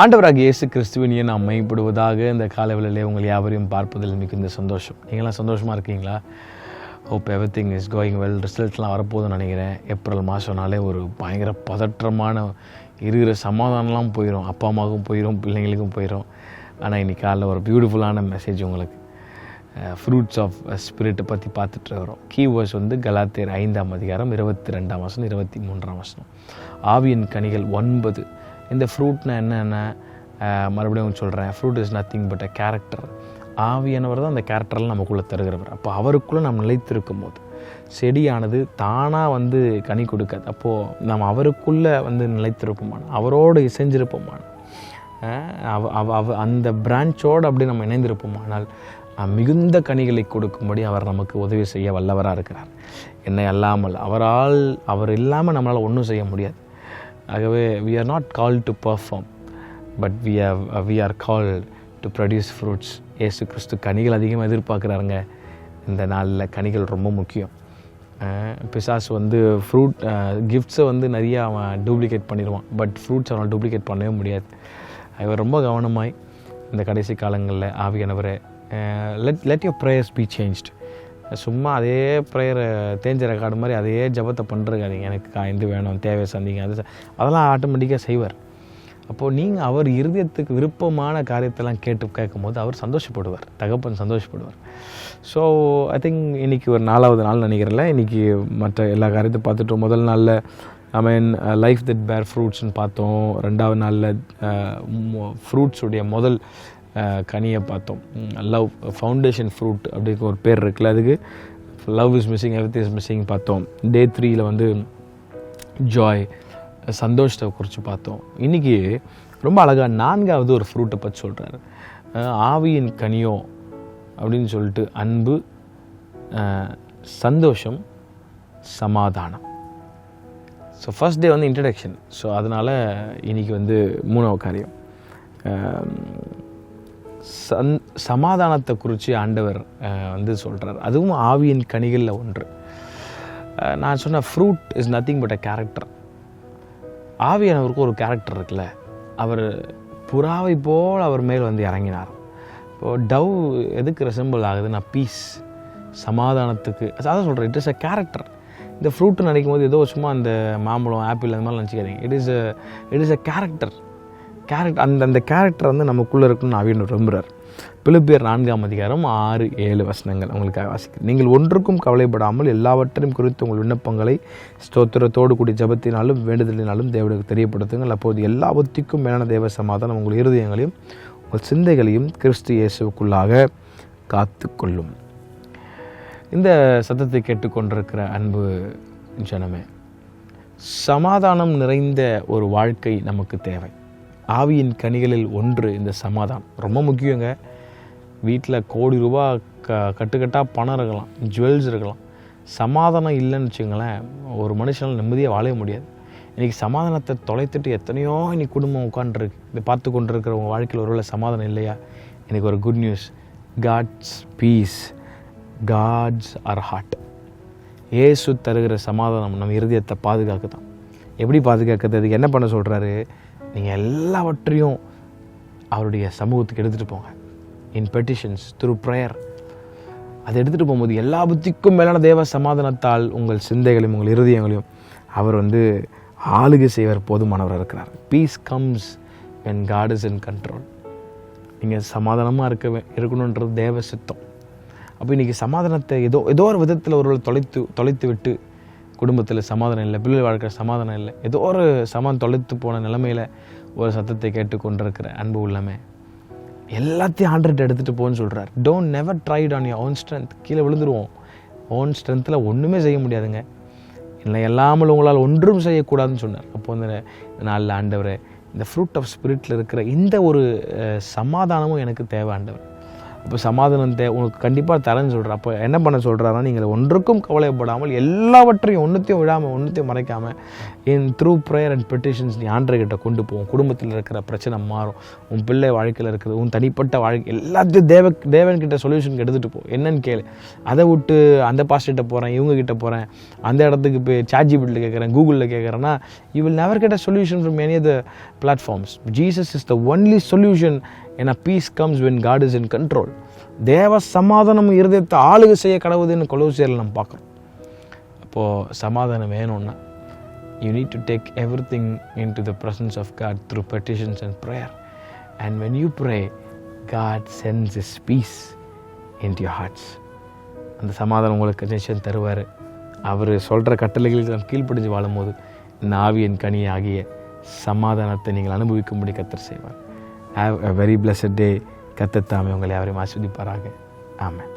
ஆண்டவராகிய இயேசு கிறிஸ்துவின் நாம் மைப்படுவதாக இந்த காலவெளியிலே உங்கள் யாவரையும் பார்ப்பதில் மிகுந்த சந்தோஷம். நீங்களாம் சந்தோஷமாக இருக்கீங்களா? Hope everything is going well. ரிசல்ட்லாம் வரப்போகுதுன்னு நினைக்கிறேன். ஏப்ரல் மாதம்னாலே ஒரு பயங்கர பதற்றமான இருக்கிற சமாதானம்லாம் போயிடும். அப்பா அம்மாவுக்கும் போயிடும், பிள்ளைங்களுக்கும் போயிடும். ஆனால் இன்றைக்கி காலைல ஒரு பியூட்டிஃபுல்லான மெசேஜ் உங்களுக்கு ஃப்ரூட்ஸ் ஆஃப் ஸ்பிரிட்டை பற்றி பார்த்துட்டு வரோம். கீவேர்ஸ் கலாத்தியர் 5ஆம் அதிகாரம் 22ஆம் வசனம் 23ஆம் வசனம். ஆவியின் கனிகள் 9. இந்த ஃப்ரூட்னா என்னென்ன மறுபடியும் சொல்கிறேன். Fruit is nothing but a character. ஆவியானவர் தான் அந்த கேரக்டர்லாம் நமக்குள்ளே தருகிறவர். அப்போ அவருக்குள்ளே நம்ம நிலைத்திருக்கும் போது செடியானது தானாக கனி கொடுக்காது. அப்போது நம்ம அவருக்குள்ளே நிலைத்திருப்போமான, அவரோடு இசைஞ்சிருப்போமான, அந்த பிரான்ச்சோடு அப்படி நம்ம இணைந்திருப்போமானால் மிகுந்த கனிகளை கொடுக்கும்படி அவர் நமக்கு உதவி செய்ய வல்லவராக இருக்கிறார். என்னை அல்லாமல் அவர் இல்லாமல் நம்மளால் ஒன்றும் செய்ய முடியாது. ஆகவே we are not called to perform, but we are called to produce fruits. இயேசு கிறிஸ்து கனிகள் அதிகமாக எதிர்பார்க்குறாருங்க. இந்த நாளில் கனிகள் ரொம்ப முக்கியம். பிசாசு ஃப்ரூட் கிஃப்ட்ஸை நிறையா அவன் டூப்ளிகேட் பண்ணிடுவான். பட் ஃப்ரூட்ஸ் அவனால் டூப்ளிகேட் பண்ணவே முடியாது. அவர் ரொம்ப கவனமாய் இந்த கடைசி காலங்களில் ஆவியானவரை let your prayers be changed. சும்மா அதே ப்ரேயரை தேஞ்ச ரெக்கார்டு மாதிரி அதே ஜபத்தை பண்ணுறக்காதீங்க. எனக்கு இது வேணும், தேவை சந்திங்க, அதெல்லாம் ஆட்டோமேட்டிக்காக செய்வார். அப்போது நீங்கள் அவர் இருதயத்துக்கு விருப்பமான காரியத்தெல்லாம் கேட்கும் போது அவர் சந்தோஷப்படுவார், தகப்பன் சந்தோஷப்படுவார். ஸோ ஐ திங்க் இன்றைக்கி ஒரு 4வது நாள் நினைக்கிறேன்ல. இன்றைக்கி மற்ற எல்லா காரியத்தையும் பார்த்துட்டோம். முதல் நாளில் லைஃப் தட் பேர் ஃப்ரூட்ஸ்ன்னு பார்த்தோம். 2வது நாளில் ஃப்ரூட்ஸுடைய முதல் கனியை பார்த்தோம். லவ் ஃபவுண்டேஷன் ஃப்ரூட் அப்படிங்கிற ஒரு பேர் இருக்குல்ல, அதுக்கு love is missing, everything is missing பார்த்தோம். டே 3ல் ஜாய், சந்தோஷத்தை குறித்து பார்த்தோம். இன்றைக்கி ரொம்ப அழகாக 4வது ஒரு ஃப்ரூட்டை பற்றி சொல்கிறாரு. ஆவியின் கனியோ அப்படின்னு சொல்லிட்டு அன்பு, சந்தோஷம், சமாதானம். So first day introduction. So அதனால் இன்றைக்கி 3வது காரியம் சமாதானத்தை குறித்து ஆண்டவர் சொல்கிறார். அதுவும் ஆவியின் கனிகளில் ஒன்று. நான் சொன்ன fruit is nothing but a character. ஆவியானவருக்கு ஒரு கேரக்டர் இருக்குல்ல. அவர் புறாவை போல் அவர் மேல் இறங்கினார். இப்போது டவ் எதுக்கு ரெசம்பிள் ஆகுதுன்னா பீஸ், சமாதானத்துக்கு. அதான் சொல்கிறேன், இட் இஸ் அ கேரக்டர். இந்த ஃப்ரூட்டு நினைக்கும் போது ஏதோ சும்மா அந்த மாம்பழம், ஆப்பிள் அந்த மாதிரி நினச்சிக்காதீங்க. It is a character. அந்த கேரக்டர் நமக்குள்ளே இருக்குன்னு ஆவியானவர் விரும்புகிறார். பிலிப்பியர் 4ஆம் அதிகாரம் 6-7 வசனங்கள் உங்களுக்காக வாசிக்கிறேன். நீங்கள் ஒன்றுக்கும் கவலைப்படாமல் எல்லாவற்றையும் குறித்து உங்கள் விண்ணப்பங்களை ஸ்தோத்திரத்தோடு கூடிய ஜபத்தினாலும் வேண்டுதலினாலும் தேவனுக்கு தெரியப்படுத்துங்கள். அப்போது எல்லா புத்திக்கும் மேலான தேவ சமாதானம் உங்கள் இருதயங்களையும் உங்கள் சிந்தைகளையும் கிறிஸ்து இயேசுவுக்குள்ளாக காத்துக்கொள்ளும். இந்த சத்தத்தை கேட்டுக்கொண்டிருக்கிற அன்பு ஜனமே, சமாதானம் நிறைந்த ஒரு வாழ்க்கை நமக்கு தேவை. ஆவியின் கனிகளில் ஒன்று இந்த சமாதானம். ரொம்ப முக்கியங்க. வீட்டில் கோடி ரூபா கட்டுக்கட்டாக பணம் இருக்கலாம், ஜுவல்ஸ் இருக்கலாம். சமாதானம் இல்லைன்னு வச்சுங்களேன், ஒரு மனுஷனால் நிம்மதியாக வாழவே முடியாது. இன்றைக்கி சமாதானத்தை தொலைத்துட்டு எத்தனையோ இன்றைக்கி குடும்பம் உட்காந்துருக்கு. இதை பார்த்து கொண்டிருக்கிற உங்கள் வாழ்க்கையில் ஒருவேளை சமாதானம் இல்லையா? இன்றைக்கி ஒரு good news. God's peace, guards our heart. இயேசு தருகிற சமாதானம் நம்ம இருதயத்தை பாதுகாக்க தான். எப்படி பாதுகாக்கிறது? அதுக்கு என்ன பண்ண சொல்கிறாரு? நீங்கள் எல்லாவற்றையும் அவருடைய சமூகத்துக்கு எடுத்துகிட்டு போங்க. இன் பெட்டிஷன்ஸ், த்ரூ ப்ரேயர். அதை எடுத்துகிட்டு போகும்போது எல்லா புத்திக்கும் மேலான தேவ சமாதானத்தால் உங்கள் சிந்தைகளையும் உங்கள் இருதயங்களையும் அவர் ஆளுகை செய்வர் போதுமானவர் இருக்கிறார். Peace comes when God is in control. நீங்கள் சமாதானமாக இருக்கணுன்றது தேவ சித்தம். அப்போ இன்றைக்கி சமாதானத்தை ஏதோ ஒரு விதத்தில் ஒருவரை தொலைத்து விட்டு, குடும்பத்தில் சமாதானம் இல்லை, பிள்ளை வாழ்க்கை சமாதானம் இல்லை, ஏதோ ஒரு தொலைத்து போன நிலைமையில் ஒரு சத்தத்தை கேட்டுக்கொண்டிருக்கிற அன்பு உள்ளமே, எல்லாத்தையும் ஆண்டர்கிட்ட எடுத்துகிட்டு போன்னு சொல்கிறார். Don't never tried on your own strength. கீழே விழுந்துருவோம். ஓன் ஸ்ட்ரென்த்தில் ஒன்றுமே செய்ய முடியாதுங்க. இல்லை எல்லாமல் உங்களால் ஒன்றும் செய்யக்கூடாதுன்னு சொன்னார். அப்போ இந்த நாளில் ஆண்டவரை, இந்த ஃப்ரூட் ஆஃப் ஸ்பிரிட்டில் இருக்கிற இந்த ஒரு சமாதானமும் எனக்கு தேவை ஆண்டவர். அப்போ சமாதானத்தை உனக்கு கண்டிப்பாக தரேன்னு சொல்கிறேன். அப்போ என்ன பண்ண சொல்கிறாருன்னா, நீங்கள் ஒன்றுக்கும் கவலைப்படாமல் எல்லாவற்றையும் ஒன்றுத்தையும் விடாமல் ஒன்றுத்தையும் மறைக்காமல் த்ரூ ப்ரேயர் அண்ட் பெட்டிஷன்ஸ் நீ ஆண்டவர்கிட்ட கொண்டு போவோம். குடும்பத்தில் இருக்கிற பிரச்சனை மாறும், உன் பிள்ளை வாழ்க்கையில் இருக்கிறது, உன் தனிப்பட்ட வாழ்க்கை எல்லாத்தையும் தேவன்கிட்ட சொல்யூஷன் எடுத்துகிட்டு போ. என்னன்னு கேளு. அதை விட்டு அந்த பாஸ்டர்கிட்ட போகிறேன், இவங்ககிட்ட போகிறேன், அந்த இடத்துக்கு போய் ChatGPT கேட்குறேன், கூகுளில் கேட்குறேன்னா, you will never get a solution from any of the platforms. Jesus is the only solution, and a peace comes when God is in control. தேவ சமாதானம் இருதயத்தை ஆளுகை செய்ய கடவுதுன்னு கொலோசியரில் நம்ம பார்க்குறோம். அப்போது சமாதானம் வேணும்னா you need to take everything into the presence of God through petitions and prayer. And when you pray, God sends His peace into your hearts. அந்த சமாதானம் உங்களுக்கு நிச்சயம் தருவார். அவர் சொல்கிற கட்டளைகளுக்கு நாம் கீழ்ப்படிஞ்சு வாழும்போது இந்த ஆவியின் கனி ஆகிய சமாதானத்தை நீங்கள் அனுபவிக்கும்படி கர்த்தர் செய்வார். Have a very blessed day. கர்த்தர் தாமே உங்களை யாவரையும் ஆசீர்வதிப்பாராக. ஆமென்.